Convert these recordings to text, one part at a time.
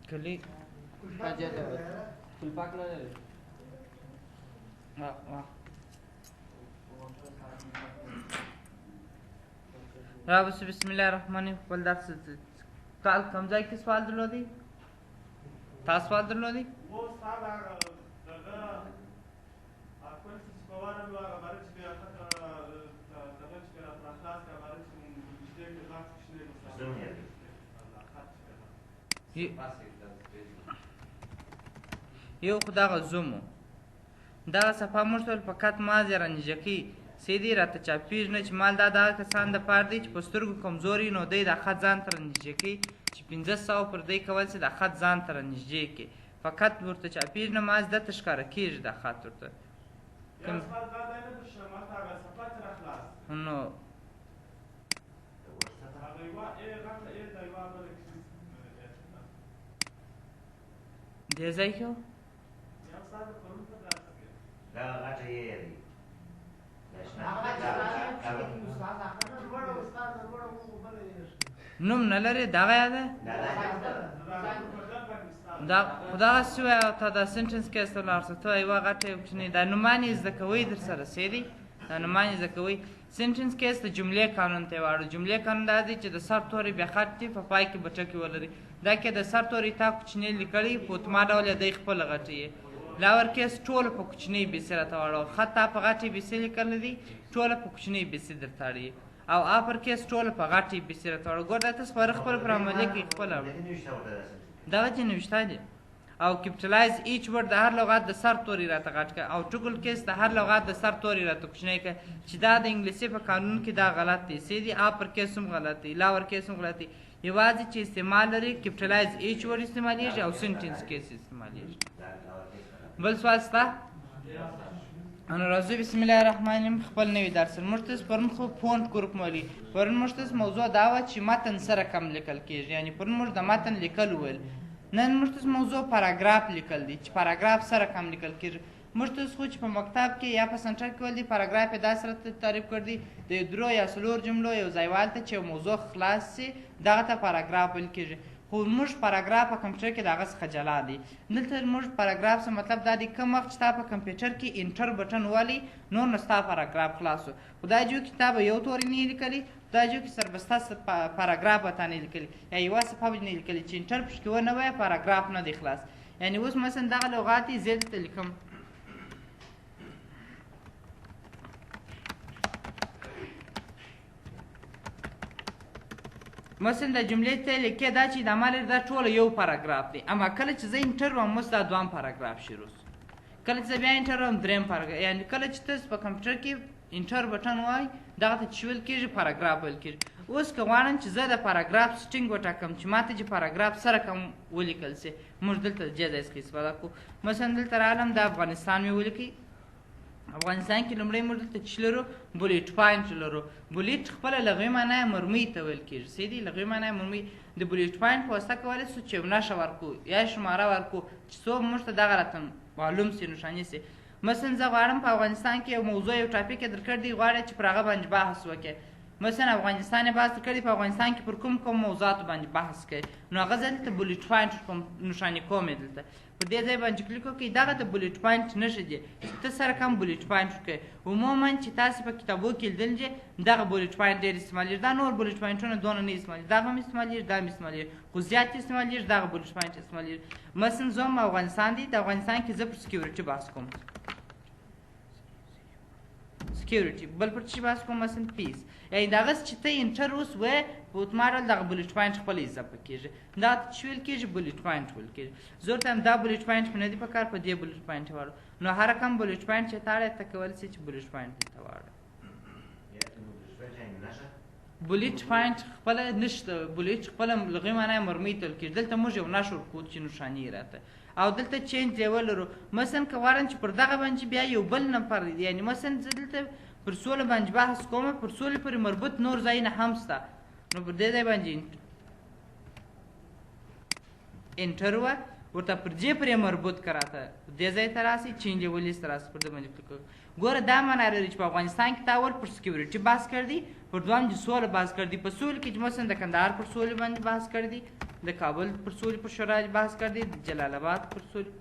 کلی فلپاک نه لري را بسم الله الرحمن الرحیم خپل درس کال کوم ځای کې سوال درلودی تاسو سوال درلودی یو خدغه زومو دغه صفحه موږ ټول فقط ماضي رانیژه کوي سیدي راته چاپېږي نه چې مال دا دغه کسان دپاره دی چې په سترګو کمزوري نو دی دا خط ځان ته رانیژدې کوي چې 1500 پر دی کول سي دا خط ځان ته رانیژدې کړي فقط ورته چاپېږي نه ماضي دته ښکاره کېږي دا خط ورته نو دې ځای کې نوم نه لري دغه یاده دا خداغسې وایي او تا دا سنټنس کې استه ولاړ ته یوه غټه یو کوچنۍ دا نومان یې زده کوئ در سره سیدي دا نومان یې زده کوئ سنټنس کې استه جملې قانون ته یې واړو جملې قانون دا دی چې د سر تورې بیا خط دي په پای کې به ټکي ولري دا کې د سر تورې تا کوچنۍ لیکلي په اتما ډول یې دی خپله غټې یې لاور کیس ټوله په کوچنۍ بیسې راته واړو خط تا په غټې بیسې لیکلی دي ټوله په کوچنۍ بیسې درته اړوي او اپر کیس ټوله په غټې بیسې راته واړو ګوره دا تاسو خپل پر عملیه کې خپله دغه چې نوشته دي او کپټلایز ایچ ورډ د هر لغت د سر توري راته غټ کړه او ټوکل کیس د هر لغت د سر توري راته کوچنی کړه چې دا د انګلیسي په قانون کې دا غلط دی سیدي اپر کیس هم غلط دی لاور کیس هم غلط دی یوازې چې استعمال لري کپټلایز ایچ ورډ استعمالیږي او سنټنس کیس استعمالیږي بل سوال شته نو راځو بسم الله الرحمن الرحیم خپل نوي درس موږ ته پرون خو فونټ ګروپ مولي پرون موږ ته موضوع دا وه چې متن سره کم لیکل کېږي یعنې پرون موږ د متن لیکل وویل نن موږ ته موضوع پاراګراف لیکل دي چې پاراګراف سره کم لیکل کېږي موږ ته خو چې په مکتب کې یا په سنټر کې ول دي پاراګراف یې داسې راته تعریف کړ دي د درو یا څلور جملو یو ځایوال ته چې موضوع خلاص سي دغه ته پاراګراف ویل کېږي خو موږ پاراګراف په کمپیوټر کې د هغه څخه جلا دی دلته موږ پاراګراف څه مطلب دا دی کوم وخت چې تا په کمپیوټر کې انټر بټن والی نور نو ستا پاراګراف خلاص و خو دا جو کې تا به یو تورې نه لیکلي دا جو کې سربسته پاراګراف به تا نه لیکلي یا یوه صفحه به نه لیکلي چې انټر پکې ونه وایه پاراګراف نه دی خلاص یعنې اوس مثلا دغه لغات یې زه دلته لیکم مثلا د جملې ته لیکې دا چې د عمل دا ټوله یو پاراګراف دی اما کله چې زه انټر وم اوس دا دویم پاراګراف شروع سو کله چې زه بیا انټر وم دریم پاراګراف یعنې کله چې تاسو په کمپیوټر کې انټر بټن وایي دغه ته چې ویل کېږي پاراګراف ویل کېږي اوس که غواړم چې زه د پاراګراف سټینګ وټاکم چې ماته چې پاراګراف سره کوم ولیکل سي موږ دلته د جې ځای څخه استفاده کوو مثلا دلته راغلم د افغانستان مې ولیکئ افغانستان کې لومړی موږ دلته چې لرو بولیټ پاینټ لرو بولیټ خپله لغوي معنا یې مرمۍ ته ویل کېږي سیدي لغوي معنا یې مرمۍ د بولیټ پاینټ په واسطه کولی سو چې یو نښه ورکړو یا شماره ورکړو چې څو موږ ته دغه راته معلوم سي نښاني سي مثلا زه غواړم په افغانستان کې یو موضوع یو ټاپک یې درکړی دی غواړی چې پر هغه باندې بحث وکړې مثلا افغانستان یې بحث درکړی په افغانستان کې پر کوم موضوعاتو باندې بحث کوي نو هغه زه دلته بولیټ پاینټ نښاني کوم یې دلته په دې ځای باندې کلیک وکړئ دغه د بولیټ پاینټ نښې دي چې ته سره کم بولیټ پاینټ وکړئ عموما چې تاسې په کتابو کې لیدل دي دغه بولیټ پاینټ ډېر استعمالېږي دا نور بولیټ پاینټونه دونه نه استعمالېږي دغه هم استعمالېږي دا هم استعمالېږي خو زیات استعمالېږي دغه بولیټ پاینټ استعمالېږي مثلا زه هم افغانستان دی د افغانستان کې زه پر سکیورټي بحث کوم سکیورټي بل پر څه بحث کوم مثلا پیس یعنې دغسې چې ته انټر اوس وایې په اتما ډول دغه بولیټ پاینټ خپله اضافه کېږي دا ته چې ویل کېږي بولیټ پاینټ ویل کېږي زه ورته وایم دا بولیټ پاینټ مې نه دي په کار په دې بولیټ پاینټ یې واړو نو هر کم بولیټ پاینټ چې ته اړی ته کولی سې چې بولیټ پاینټ دې ته واړو بولیټ پاینټ خپله نشته بولیټ خپله لغوي معنا یې مرمۍ ته ویل کېږي دلته موږ یو نښه ورکوو چې نښاني یې راته او دلته چینج لیول لرو مثلا که غواړم چې پر دغه باندې بیا یو بل نمبر یعنې مثلا زه دلته پر سوله باندې بحث کوم پر سولې پورې مربوط نور ځایونه هم شته نو پر دې ځای باندې انټر وه ورته پر دې پورې مربوط که راته دې ځای ته راسئ چینج لیست ته راسئ پر دې باندې کلیک وکړئ ګوره دا معنا لري چې په افغانستان کې تا اول پر سکیورټي بحث کړی پر دویم چې سوله بحث کړی په سولې کې چې مثلا د کندهار پر سولې باندې بحث کړی د کابل پر سولې پر شورا بحث کردی، جلال آباد پر سولې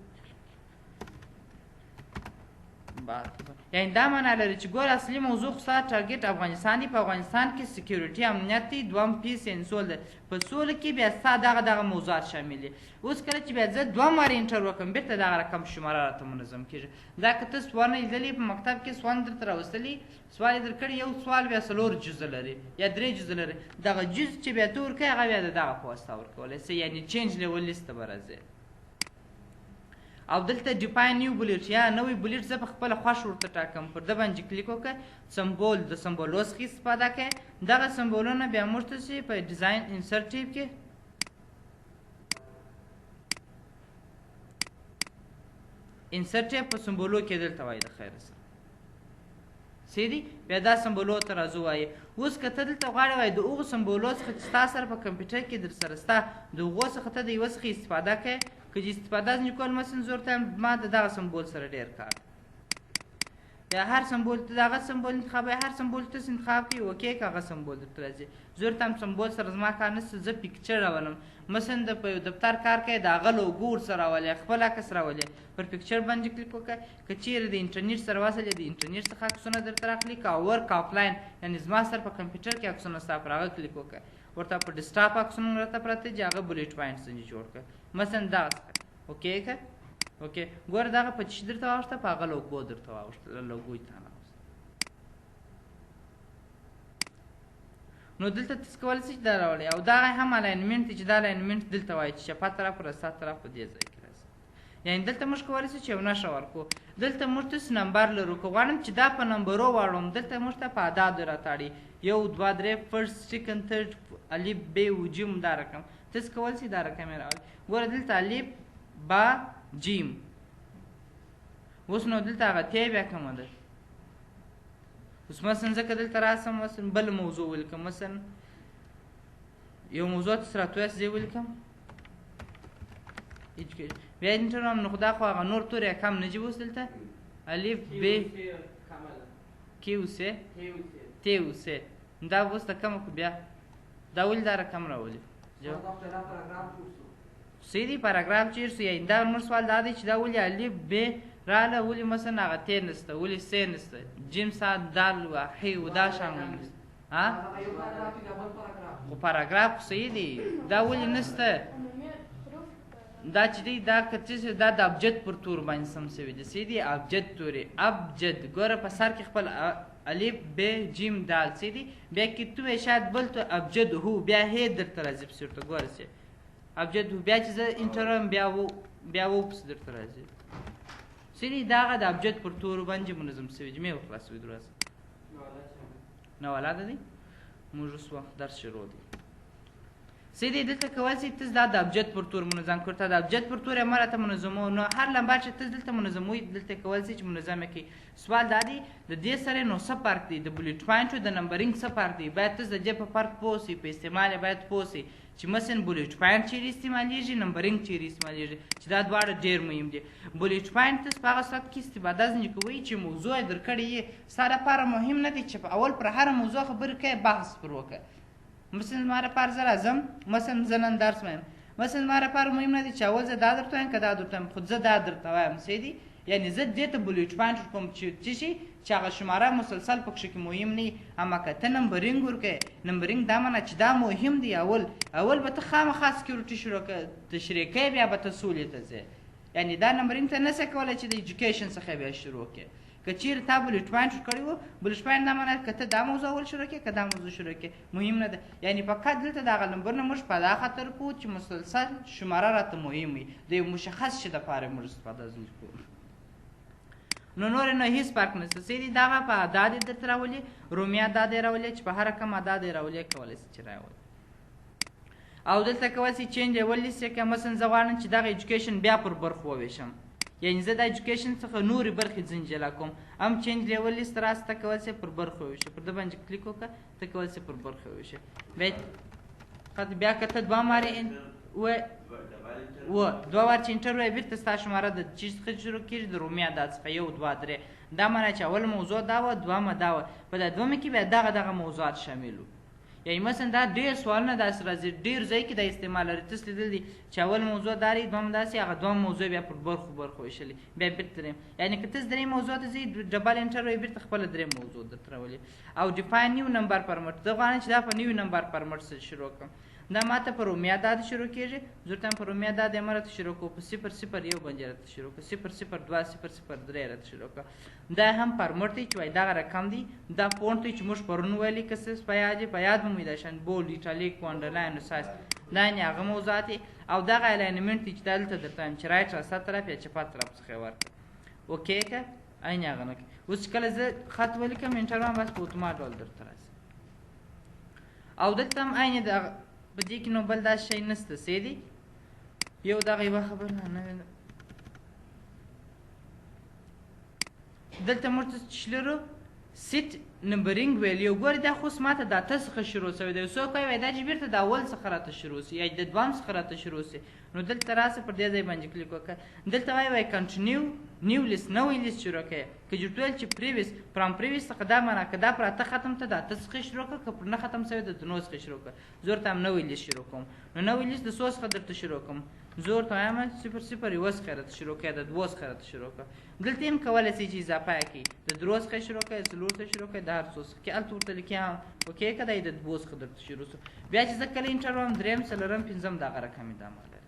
یعنی دا معنا لري چې ګور اصلي موضوع خو ستا ټارګټ افغانستان دی، په افغانستان کې سکیورټي امنیت دی، دوم پیس اینډ سول دی، په سوله کې بیا ستا دغه موضوعات شامل دي. اوس کله چې بیا زه دوه وارې انټر وکړم بېرته دغه رقم شماره راته منظم کېږي. دا که ته سوال نه لیدلي په مکتب کې سوال درته راوستلي، سوال یې درکړي، یو سوال بیا 4 جزء لري یا 3 جزء لري، دغه جز چې بیا ته ورکوې هغه بیا د دغه په واسطه ورکولی سې، یعنې چینج لیول لیست ته به راځې. او دلته ډیفاین نیو بلیټ یا نوی بلیټ زه په خپله خوښ ورته ټاکم، پر ده باندې کلیک وکړه، سمبول د سمبولو څخه استفاده کوې، دغه سمبولونه بیا موږ ته چې په ډیزاین انسرټ ټیب کې انسرټ ټیب په سمبولو کې دلته وایي د خیر سره سیدي بیا دا سمبولو ته راځو وایي. اوس که ته دلته غواړې وایي د هغو سمبولو څخه چې ستا سره په کمپیوټر کې در سره ستا د هغو څخه ته د یوه څخه استفاده کوې، که چې استفاده ځنې کول مثلا زه ورته وایم ما د دغه سمبول سره ډېر کار یا هر سمبول ته دغه سمبول انتخاب هر سمبول ته انتخاب کړي اوکې که هغه سمبول درته راځي. زه ورته وایم سمبول سره زما کار نشته، زه پیکچر راولم، مثلا د په یو دفتر کار کوې د هغه لوګو ورسره راولې، خپل عکس راولې، پر پیکچر باندې کلیک وکړه، که چیرې د انټرنیټ سره وصل یې د انټرنیټ څخه عکسونه درته راخلي، که ورک آفلاین یعنې زما سره په کمپیوټر کې عکسونه ستا پر هغه کلیک وکړه، ورته په ډیسکټاپ عکسونه راته پراته دي هغه بلیټ پوینټ څنګه جوړ کړه مثلا دغه اوکې که اوکې ګوره دغه په چې درته واوښته په هغه لوګو درته واوښته لوګو یې تا نو دلته تاسو کولی شئ چې دا راولئ او دغه هم الاینمنټ دی چې دا الاینمنټ دلته وایي چې چپه طرف راسته طرف په دې ځای کې راځي. یعنې دلته موږ کولی شو چې یو نښه ورکړو، دلته موږ تاسو نمبر لرو، که غواړم چې دا په نمبرو واړوم دلته موږ ته په اعدادو راته 1 2 3 فرست سیکنډ تھرډ الف ب و جیم دا رقم تاسو کولی شئ دا رقم یې راولئ. ګوره دلته الف با جیم اوس نو دلته هغه تی بیا کومه ده. اوس مثلا زه که دلته راسم مثلا بل موضوع ولیکم، مثلا یو موضوع تاسو راته وایاست زه یې ولیکم بیا انټر هم نو خو دا خو هغه نور تورې کم نه جي اوس دلته الف ب کیو سې تیو سې دا اوس د کمه خو بیا دا ولې دا رقم راولي سیدی پاراګراف چیر سو یا دا موږ سوال دا دی چې دا ولې الف ب راله ولې مثلا هغه تی نسته ولې سې نسته جیم سات دال و حی و دا شامل نسته ها خو پاراګراف صحیح دی دا ولې نسته دا چې دی دا کچې دا د ابجد پر تور باندې سم شوی دی سیدی ابجد تورې ابجد ګوره په سر کې خپل الف ب جیم دال سیدی بیا کې تو شاید بل تو ابجد هو بیا هې درته راځي پسې ورته ګوره چې ابجد هو بیا چې زه انټر وایم بیا و پسې درته راځي سیدی دا هغه د ابجد پر تور باندې منظم شوی دی مې وخلاصوي دراسه نوالاده دی موږ اوس وخت درس شروع دی سیدی دلته کولی شئ تاسو دا د ابجد پر تور منظم کړو ته د ابجد پر تور یې مراته منظمو نو هر لمبر چې تاسو دلته منظموئ دلته کولی شئ چې منظم یې کړئ. سوال دا دی د دې سره نو څه فرق دی د بلیټ پوینټو د نمبرینګ څه فرق دی باید تاسو د دې په فرق پوه شئ په استعمال یې باید پوه شئ چې مثلا بلیټ پوینټ چیرې استعمالیږي نمبرینګ چیرې استعمالیږي چې دا دواړه ډېر مهم دي. بلیټ پوینټ تاسو په هغه صورت کې استفاده ځینې کوئ چې موضوع یې درکړې یې ستا لپاره مهم نه دی چې په اول پر هره موضوع خبرې کوې بحث پر وکړه مثلا زما لپاره زه راځم مثلا زه نن درس وایم مثلا زما لپاره مهم نه دی چې اول زه دا درته وایم که دا درته وایم خو زه دا درته وایم سیدي یعنې زه دې ته بلیټ پوینټ ورکوم چې څه شي چې هغه شماره مسلسل پکښې کې مهم نه وي اما که ته نمبرینګ ورکوې نمبرینګ دا معنه چې دا مهم دی اول به ته خامخا سکیورټي تشریح کوې بیا به ته سولې ته ځې یعنې دا نمبرینګ ته نشې کولی چې د ایجوکیشن څخه بیا شروع کړې که چیرې تا بلیټ پوینټ کړی و بلیټ پوینټ دا معنی که ته دا موضوع اول شروع کړې که دا موضوع شروع کړې مهم نه ده یعنې فقط دلته د هغه نمبرونه موږ په دا خاطر کوو چې مسلسل شماره راته مهم وي د یو مشخص شي دپاره موږ استفاده ځینې کوو نو نور نه هیڅ فرق نشته سیدي دغه په اعداد یې درته راولي رومي اعداد یې راولي چې په هره کم اعداد یې راولي کولی شي چې راولي او دلته کولی شي چینج یې ولیسي که مثلا زه غواړم چې دغه ایجوکیشن بیا پر برخو وویشم یعنې زه د ایجوکیشن څخه نورې برخې ځینې جلا کوم هم چینج لیول لیست راسته ته کولی شئ پر برخې وویشئ پر ده باندې کلیک وکړه ته کولی شئ پر برخې وویشئ بیا که ته دوه وارې دوه وار چې انټر ووایې بېرته ستا شماره د چیز څخه شروع کېږي د رومي اعداد څخه 1 2 3 دا معنی چې اول موضوع دا وه دومه دا وه په دا دومه کې بیا دغه موضوعات شامل وو یعنې مثلا دا ډېر سوالونه داسې راځي ډېر ځای کې دا استعمال لري تاسو لیدل دي چې اول موضوع دا لري دویم داسې هغه دویم موضوع بیا پر برخو ویشلې بیا بېرته درېیم یعنې که تاسو درېیم موضوع ته ځئ ډبل انټر وایي بېرته خپله درېیم موضوع درته راولي او ډیفاین نیو نمبر پرمټ زه غواړم چې دا په نیو نمبر پرمټ سره شروع کړم دا ماته په رومي عدد شروع کېږي زه ورته په رومي عدد یې راته شروع کړو په 0 0 1 باندې راته شروع کړو 0 0 2 0 0 3 راته شروع کړو دا هم پرمټ دی چې وایي دغه رقم دی دا فونټ دی چې موږ پرون ویلي که څه په یاد مو وي دا شان بولډ ایټالیک انډرلاین او سایز دا یعنې هغه موضوعات دي او دغه الاینمنټ دی چې دلته درته وایم چې رایټ راسته طرف یا چپه طرف څخه یې ورکړه اوکې که عین هغه نه کوي اوس چې کله زه خط ولیکم انټر وایم بس په اتومات ډول درته راځي او دلته هم عین دغه په دې کې نو بل دا شی نشته څه دی یو دغه یوه خبره نه دلته موږ څه لرو سیټ نمبرینګ ویلیو ګورې دا خو اوس ماته د اته څخه شروع شوی دی څوک وایي دا چې بیرته د اول څخه راته شروع سي یا د دویم څخه راته شروع سي نو دلته راسه پر دې ځای باندې کلیک وکړه دلته وایي کنټینیو نیو لیست نوی لیست شروع کړئ که جوړ ویل چې پریویس فرام پریویس څخه دا معنا که دا پر اته ختم ته د اته څخه شروع کړه که پر نه ختم شوی د نو څخه شروع کړه زه ورته هم نوی لیست شروع کوم نو نوی لیست د څو څخه درته شروع کوم زه ورته وایم 0 0 یوه څخه راته شروع کړه د دوو څخه راته شروع کړه دلته هم کولی شئ چې اضافه یې کړئ د درو څخه شروع کړئ څلور څخه شروع کړئ د هر څو څخه کې هلته ورته لیکي هم اوکې که دی د دوو څخه درته شروع شو بیا چې زه کله انټر وایم درېیم څلورم پنځم دغه رقم ادامه لري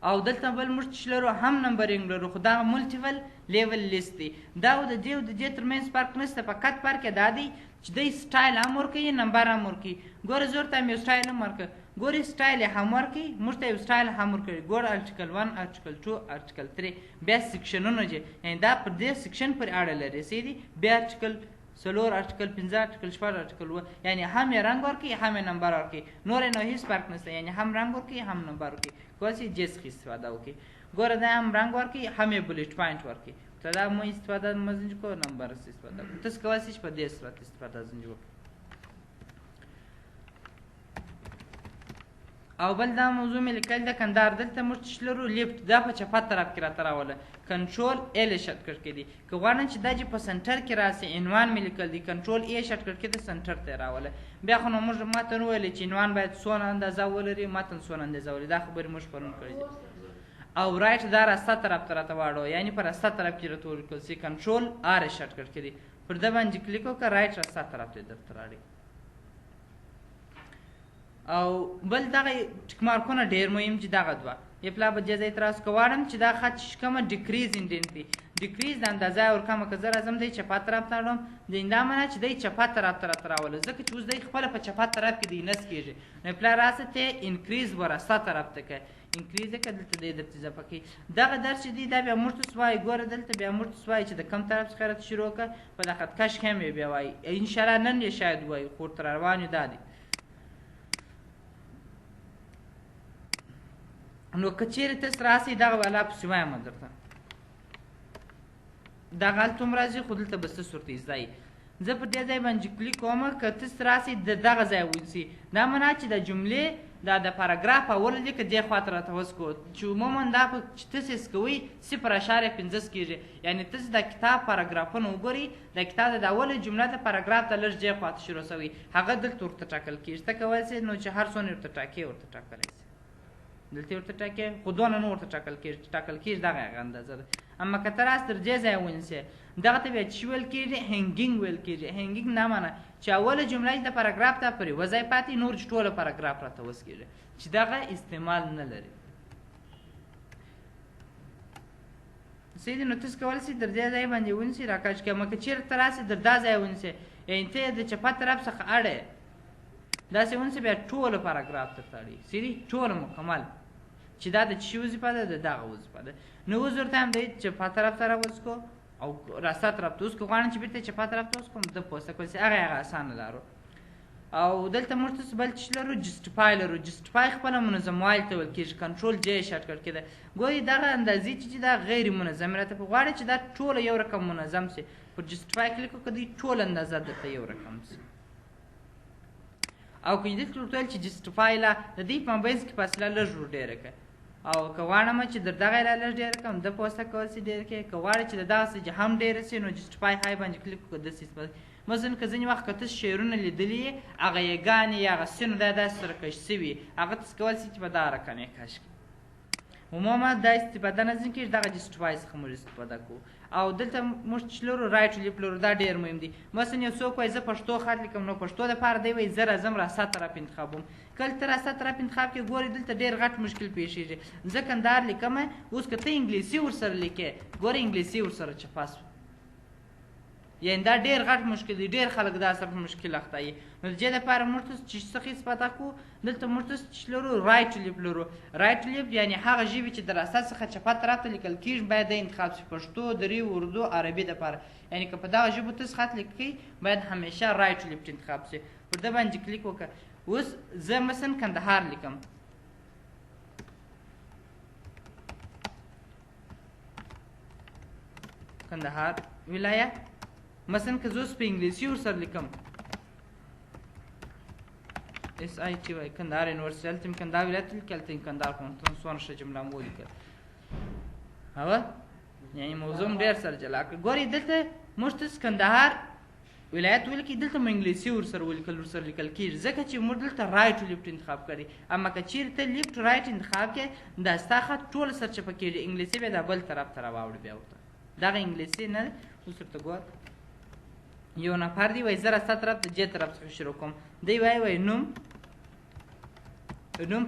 او دلته بل موږ چې لرو هم نمبرینګ لرو خو دغه ملټیپل لیول لیست دی دا او د دې او د دې ترمنځ فرق نشته فقط فرق یې دا دی چې دی سټایل هم ورکوي نمبر هم ورکوي ګوره زه ورته هم یو سټایل هم ورکړه ګورې سټایل یې هم ورکوي موږ ته یو سټایل هم ورکوي ګوره ارټیکل 1 ارټیکل 2 ارټیکل 3 بیا سیکشنونه چې یعنې دا پر دې سیکشن پورې اړه لري څه دي بیا ارټیکل څلور ارټیکل 15 ارټیکل 6 ارټیکل 7 یعنې هم یې رنګ ورکوي هم یې نمبر ورکوي نور یې نو هېڅ فرق نشته یعنې هم رنګ ورکوي هم نمبر ورکوي کولی شئ جې څخه استفاده وکړئ ګوره دا هم رنګ ورکوي هم یې بلیټ پوینټ ورکوي ته دا مو استفاده مه ځنې کوه نمبر څخه استفاده وکړئ تاسو کولی شئ چې په دې صورت استفاده ځنې وکړئ او بل دا موضوع مې لیکل ده کندهار دلته موږ چې لرو لیفټ دا په چپه طرف کې راته راوله کنټرول ال شارټکټ کې دي که غواړم چې دا چې په سنټر کې راسي عنوان مې لیکل دي کنټرول ای شارټکټ کې د سنټر ته یې راوله بیا خو نو موږ ماته وویلې چې عنوان باید څونه اندازه ولري متن څونه اندازه ولري دا خبرې موږ پرون کړې دي او رایټ دا راسته طرف ته راته واړو یعنې په راسته طرف کې راته ولیکل سي کنټرول آر شارټکټ کې دي پر ده باندې کلیک وکړه رایټ راسته طرف ته درته راړي او بل دغه ټیک مارکونه ډېر مهم چې دغه دوه اپلا به دې ځای ته راسو که غواړم چې دا خط چې کومه ډیکریز انډینټ دی ډیکریز د اندازه یې ورکومه که زه راځم دی چپه طرف ته اړوم د دا معنا چې دی چپه طرف ته راته راوله ځکه چې اوس دی خپله په چپه طرف کې دی نس کېږي نو اپلا راسه ته انکریز ورسته طرف ته کوي انکریز یې که دلته دی درته اضافه کوي دغه درس چې دی دا بیا موږ ته وایي ګوره دلته بیا موږ ته وایي چې د کم طرف څخه راته شروع کړه په د خطکش کې هم یې بیا وایي انشاءالله نن یې شاید وایي خو ورته روان یو دا دی نو که چیرې تاسو راسئ دغه والا پسې وایم درته دغه هلته هم راځي خو دلته به څه صورت یې زده زه په دې ځای باندې کلیک کوم که تاسو راسئ د دغه ځای ونیسئ دا معنا چې د جملې دا د پاراګراف اول دی که دې خواته راته وسکو چې عموما دا په چې تاسو یې کوئ 0.15 کېږي یعنې تاسو د کتاب پاراګرافونه وګورئ د کتاب د اوله جمله د پاراګراف ته لږ دې خواته شروع شوی هغه دلته ورته ټاکل کېږي ته کولی شئ نو چې هر څونه ورته ټاکې ورته ټاکلی شي دلته ورته ټاکې خو دونه نه ورته ټاکل کېږي دغه هغه اندازه ده اما که ته راس تر دې ځایه ونیسې دغه ته بیا چې ویل کېږي هینګینګ ویل کېږي هینګینګ نه معنه چې اوله جمله د پاراګراف ته پر یوه ځای پاتې نور چې ټوله پاراګراف راته وسکېږي چې دغه استعمال نه لري سیدي نو تاسو کولی شئ تر دې ځای باندې ونیسئ راکاږ کړئ اما که چېرته ته راسئ تر دا ځای ونیسئ یعنې ته یې د چپه طرف څخه اړې داسې ونیسئ بیا ټوله پاراګراف درته اړوي سیدي ټوله مکمل چې دا د چی وظیفه ده د دغه وظیفه ده نو اوس ورته هم دی چپه طرف ته راوسکو او راسته طرف ته اوس که غواړم چې بیرته چپه طرف ته وسکوم ده پوسته کولی شي هغه اسانه لارو او دلته موږ تاسو بل چې لرو جسټیفای لرو جسټیفای خپله منظموالي ته ویل کېږي کنټرول جې شارټکټ کې ده ګورئ دغه اندازې چې دا غیر منظم راته غواړي چې دا ټوله یو رقم منظم شي پر جسټیفای کلیک وکړه دوی ټوله اندازه درته یو رقم شي او که دلته ورته ویل چې جسټیفای له د دې په مابینځ کې فاصله لږ ور ډېره کړه او که غواړم چې د دغه علاج ډېر کړم د پوسته کول سي ډېر کې که غواړې چې د دغه څه هم ډېره سي نو جسټیفای های باندې کلیک وکړه داسې مثلا که ځینې وخت که ته شعرونه لیدلي یې هغه یګانې یا هغه سینو دا داسې سره کش سوي هغه تاسې کولی سي چې په دغه رقم یې کش کړي عموما دا استفاده نه ځینې کېږي دغه جسټیفای څخه موږ استفاده کوو او دلته موږ چې لرو رایټ لیپ لرو دا ډېر مهم دي مثلا یو څوک وایي زه پښتو خط لیکم نو پښتو دپاره دی وایي زه راځم راسا طرف انتخابوم کله ته راسا طرف انتخاب کې ګورې دلته ډېر غټ مشکل پیښېږي زه کندهار لیکم اوس که ته انګلیسي ورسره لیکې ګورې انګلیسي ورسره چپه سو یعنې دا ډېر غټ مشکل دی ډېر خلک دا سره په مشکل اخته وي نو د دې دپاره موږ چې څه استفاده کوو دلته موږ چې لرو رایټ لیپ لرو رایټ لیپ یعنې هغه ژبې چې د راسا څخه چپه طرف ته لیکل کېږي باید د انتخاب شي پښتو دري اردو عربي دپاره یعنې که په دغه ژبو تاسو خط لیکئ باید همیشه رایټ لیپ انتخاب شي پر ده باندې کلیک وکړه اوس زه مثلا کندهار لیکم کندهار ولایت مثلا که زه اوس په انګلیسي ورسره لیکم SITY کندهار یونیورسټي هلته مې کندهار ولایت ولیکل هلته مې کندهار پوهنتون څومره ښه جمله مو ولیکل هغه یعنې موضوع م ډېر سره جلا کړه ګورې دلته موږ تاسو کندهار ولایت ولیکئ دلته مو انګلیسي ورسره لیکل کېږي ځکه چې موږ دلته رایټ لیفټ انتخاب کړی اما که چیرې ته لیفټ رایټ انتخاب کړې دا ستا خط ټوله سرچپه کېږي انګلیسي بیا دا بل طرف ته راواوړي بیا ورته دغه انګلیسي نه دی اوس ورته ګوره یو نفر دی وایي زه راستا طرف ته دې طرف څخه شروع کوم دی وایي نوم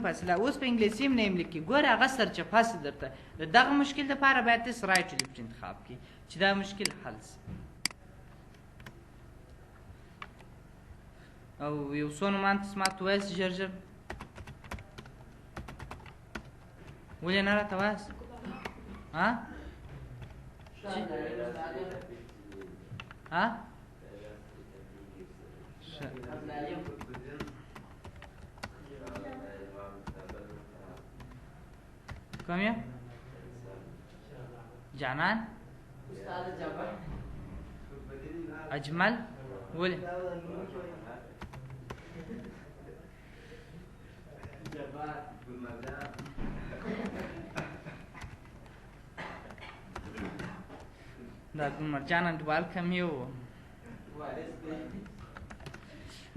فاصله اوس په انګلیسي هم نیم لیکي ګوره هغه سرچپه سي درته د دغه مشکل دپاره باید تاسو رایټ لیفټ انتخاب کړي چې دا مشکل حل سي او یو څو نومان تاسو ماته ووایاست ژر ژر ولې نه راته وایاست کوم یې جانان اجمل ولې دا ګلمرجان انډیوال کم یو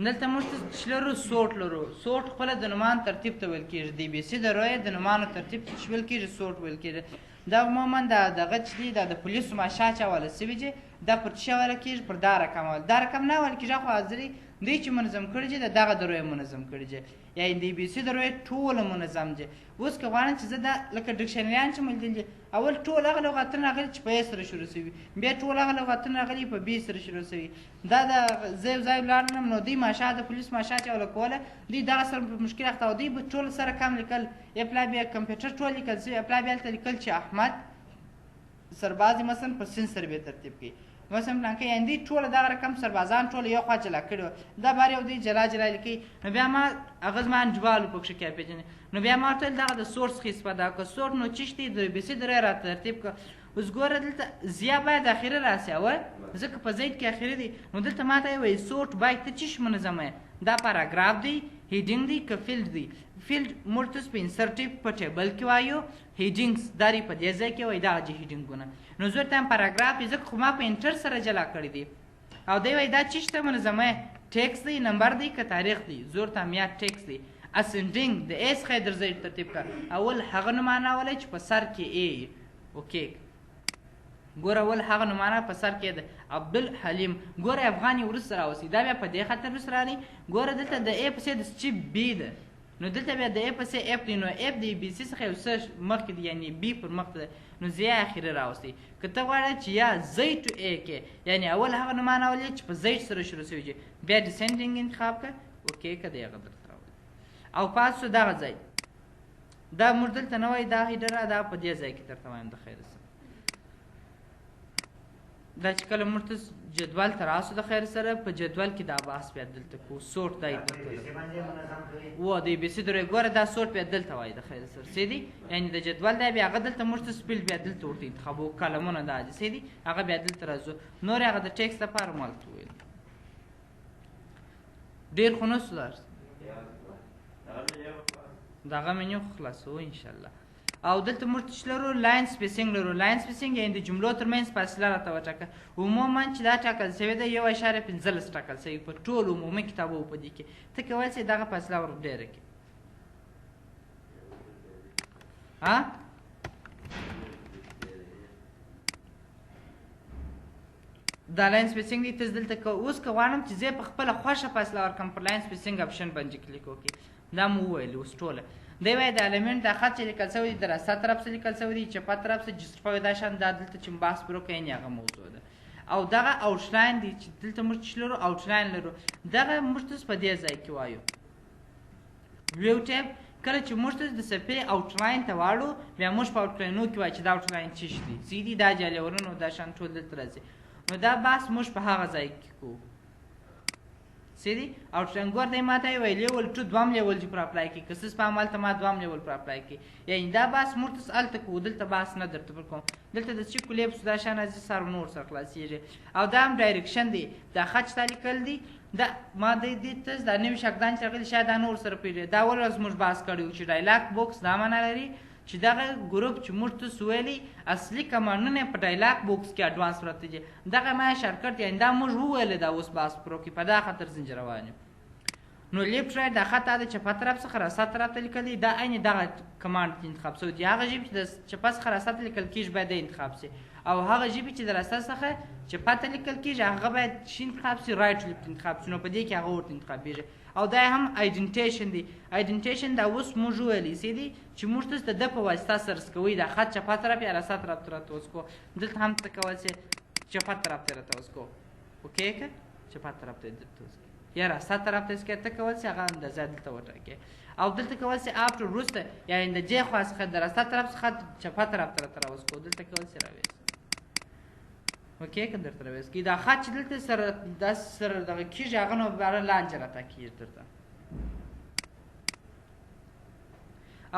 دلته موږ چې لرو سوټ لرو سوټ خپله د نومان ترتیب ته ویل کېږي د بي سي د رویې د نومانو ترتیب ته چې ویل کېږي سوټ ویل کېږي دا عموما دغه چې دی دا د پولیسو ماشا چې حواله سوي دي دا پر څه حواله کېږي پر دا رقم دا رقم نه حواله کېږي خو حاضري دوی چې منظم کړي دي د دغه د رویې منظم کړي دي یعنې د بي سي د رویې ټوله منظم دي اوس که غواړم چې زه دا لکه ډکشنریان چې مو لیدلي اول ټول هغه لغاتونه راغلي چې په ا سره شروع سوي بیا ټول هغه لغاتونه راغلي په بي سره شروع سوي دا د زه یو ځای ولاړم نو دوی ماشا د پولیس ماشا چې حواله کوله دوی دغه سره په مشکل اخته او دوی به ټول سره کم لیکل اپلا بیا کمپیوټر ټول لیکل سوي اپلا بیا هلته لیکل چې احمد سربازي مثلا په سین سره بیا ترتیب کړي مثلا پلانکه یعنې دوی ټوله دغه رقم سربازان ټوله یو خوا جلا کړي وو دا بار یو دوی جلا لیکي نو بیا ما هغه زما انډیوال و پکښې کیا پېژنې نو بیا ما ورته ویل دغه د سوټ څخه استفاده وکړه سوټ نو چی شته د بي سي د رویې راته ترتیب کړه اوس ګوره دلته زیا باید اخري راسي اول ځکه په زید کې اخري دی نو دلته ما ته یې وایي سوټ باید ته چی منظمه دا پاراګراف دی هیډینګ دی که فیلډ دی فیلډ موږ تاسو په انسرټیو په ټیبل کې وایو هیډینګس دا دی په دې ځای کې وایي دغه چې هیډینګونه نو زه ورته یم پاراګراف دی ځکه خو ما په انټر سره جلا کړی دی او دی وایي دا چی شته منظمه ټیکس دی نمبر دی که تاریخ دی زه ورته یم یا ټیکس دی اسنډینګ د ا څخه یې درځئ ترتیب کړه اول هغه نومانه ولی چې په سر کې ا اوکې ګوره اول هغه نومانه په سر کې ده عبدالحلیم ګوره افغان یې وروسته راوسي دا بیا په دې خاطر وروسته راغلی ګوره دلته د ا پسې د سچې بي ده نو دلته بیا د ا پسې اف دی نو اف د بي سي څخه یو څه مخکې دی یعنې بي پر مخ ده نو زیا اخري راوستي که ته غواړې چې یا زی ټو ا کې یعنې اول هغه نومانه ولې چې په زید سره شروع شوي دي بیا ډسنډینګ انتخاب کړه اوکې که د هغه درته راولي او پاس شو دغه ځای دا موږ دلته نه وایي دا هیډره دا په دې ځای کې درته وایم د خیر سره دا چې کله موږ ته جدول ته راسو د خیر سره په جدول کې دا بحث بیا دلته کوو سوټ دا و د بي سي د رویې ګوره دا سوټ بیا دلته وایي د خیر سره څه دي یعنې د جدول دی بیا هغه دلته موږ ته سپیل بیا دلته ورته انتخابو کلمونه دا دي څه دي هغه بیا دلته راځو نور هغه د ټیکس دپاره مو هلته وویل ډېر خو نه سو دغه منیو خلاصوو انشاءالله او دلته موږ چې لرو لاین سپیسینګ لرو. لاین سپیسینګ یعنې د جملو ترمنځ فاصله راته وټاکه. عموما چې دا ټاکل شوې ده 1.15 ټاکل شوي په ټولو عمومي کتابو په دې کې. ته کولی شې دغه فاصله ور ډېره کړې. دا لاین سپیسینګ دی. ته دلته اوس که غواړم چې زه په خپله خوښه فاصله ورکړم پر لاین سپیسینګ اپشن باندې کلیک وکړي. دا مو وویل اوس ټوله. دی وایي د المنټ دا خط چې لیکل شوی دی د راسته طرف څخه لیکل شوی دی، چپه طرف څخه جسټفای دا شان دا دلته چې بحث پرو کوي هغه موضوع ده. او دغه آوټلاین دی چې دلته موږ چې لرو آوټلاین لرو، دغه موږ ته په دې ځای کې وایو ویو ټیب. کله چې موږ ته د صفحې آوټلاین ته واړو بیا موږ په آوټلاینو کې وایو چې دا آوټلاین څه شی دی، څه دي، دا جالورونه دا شان ټول دلته راځي. نو دا بحث موږ په هغه ځای کې کوو. څه دي آوټلاین ګور دی ماته یې وایي لیول ټو دویم لیول چې پر اپلای کړي، که څه سپام هلته ما دویم لیول پر اپلای کړي. یعنې دا بحث موږ ته هلته کوو، دلته بحث نه درته پر کوم. دلته د چیکو لیپس دا شان راځي سر نور سره خلاصېږي. او دا هم ډایرکشن دی، دا خط چې تا لیکل دی دا ما دې ته دا نوي شاګردان چې راغلي شاید دا نور سره پوهېږي. دا ولې ورځ موږ بحث کړی وو چې ډایلاګ بوکس دا معنا لري چې دغه ګروپ چې موږ ته ویلي اصلي کمانډونه په ډایلاګ بوکس کې اډوانس پراته دي. دغه ما شارټکټ یعنې دا موږ وویلې دا اوس بحث پرو کې په دا خطر زنج روان یو. نو لیفټ رایټ دا خط د چپه طرف څخه راسته طرف ته لیکل دی، دا عین دغه کمانډ انتخاب شوی دی. هغه ژبې چې د چپه څخه راسته ته لیکل کېږي باید د انتخاب شي، او هغه ژبې چې د راسته څخه چپه ته لیکل کېږي هغه باید شي انتخاب شي، رایټ لیفټ انتخاب شي. نو په دې کې هغه ورته انتخابېږي. او دا هم آیډنټیشن دی. آیډنټیشن دا اوس موږ وویلی څه دی چې موږ تاسو د ده په واسطه سرچ کوئ. دا خط چپه طرف یا راسته طرف ته راته وسکو. دلته هم ته کولی شې چپه طرف ته راته وسکو. اوکې که چپه طرف ته درته وسکو یا راسته طرف ته اسکې ته کولی شې هغه اندازه دلته وټاکې. او دلته کولی شې افټر وروسته یعنې د جې خوا څخه د راسته طرف څخه چپه طرف ته راته راوسکو. دلته کولی شې راویست. اوکې که درته راویست کړي. دا خط چې دلته سره داسې سره دغه کېږي هغه نو باره لانجه راته کېږي درته.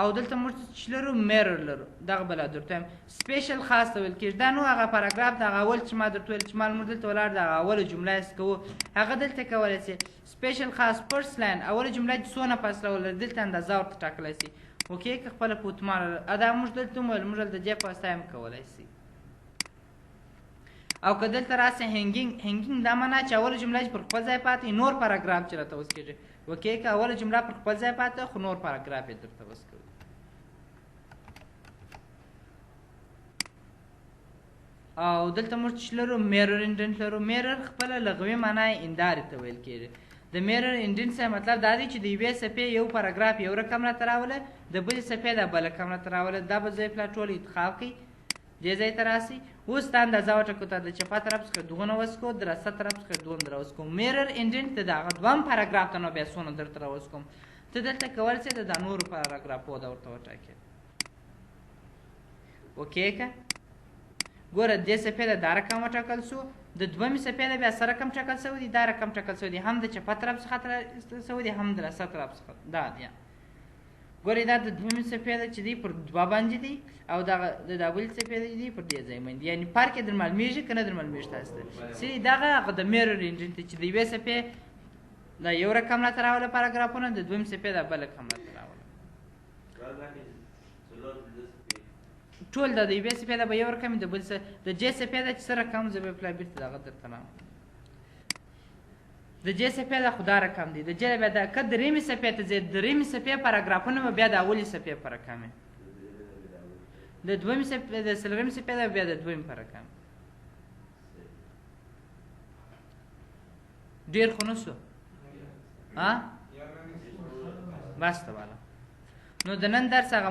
او دلته موږ چې لرو میرر لرو، دغه بله درته وایم سپیشل خاص ته ویل کېږي. دا نو هغه پاراګراف د هغه اول چې ما درته ویل چې ما لمونځ دلته ولاړ د هغه اوله جمله یې کوو هغه دلته کولی شي. سپیشل خاص فرست لاین اوله جمله چې څونه فاصله ولري دلته اندازه ورته ټاکلی شي. اوکې که خپله په اتمانه دا موږ دلته هم ویل موږ دلته دې په واسطه هم کولی شي. او که دلته راسي هنګینګ دا معنا چې اوله جمله چې پر خپل ځای پاتې نور پاراګراف چې راته اوس کېږي. اوکې که اوله جمله پر خپل ځای پاتې خو نور پاراګراف یې درته اوس کوي. او دلته موږ چې لرو میرر انډنټ لرو. میرر خپله لغوي معنا یې هندارې ته ویل کېږي. د میرر انډنټ څخه مطلب دا دی چې د یوې صفحې یو پاراګراف یو رقم راته راوله، د بلې صفحې دا بل رقم راته راوله. دا به ځای پلا ټول انتخاب کړئ، دې ځای ته راسئ. اوس ته اندازه وټاکو، ته د چپه طرف څخه دغونه وسکو، د راسته طرف څخه دومره راوسکو. میرر انډنټ د هغه دویم پاراګراف ته نو بیا څونه درته راوسکوم. ته دلته کولی شې د نورو پاراګرافو دا ورته وټاکې. اوکې که ګوره دې صفحې ته دا رقم وټاکل شو، د دویمې صفحې ته بیا څه رقم ټاکل شوی دی؟ دا رقم ټاکل شوی دی، هم د چپه طرف څخه ایستل شوی دی هم د راسته طرف څخه. دا دی ګورئ دا د دویمې صفحې ده چې دی پر دوه باندې دی او دغه د دا بلې صفحې ده چې دی پر دې ځای باندې. یعنې فرق یې در معلومېږي که نه در معلومېږي تاسو ته؟ چې دغه هغه د میرر انډنټ دی چې د یوې صفحې دا یو رقم راته راوله پاراګرافونه، د دویم صفحې دا بل رقم راته راوله. ټول د یوې صفحې ده به یو رقم د بل د جې صفحې ده چې څه رقم زه به پلا بېرته دغه درته راوړم. د جې صفحې ده خو دا رقم دی. د جې بیا دا که درېیمې صفحې ته ځې درېیمې صفحې پاراګرافونه به بیا د اولې صفحې په رقم وي. د دویمې صفحې د څلورمې صفحې ده بیا د دویمې په رقم. ډېر خو نه شو بس ته والا. نو د نن درس هغه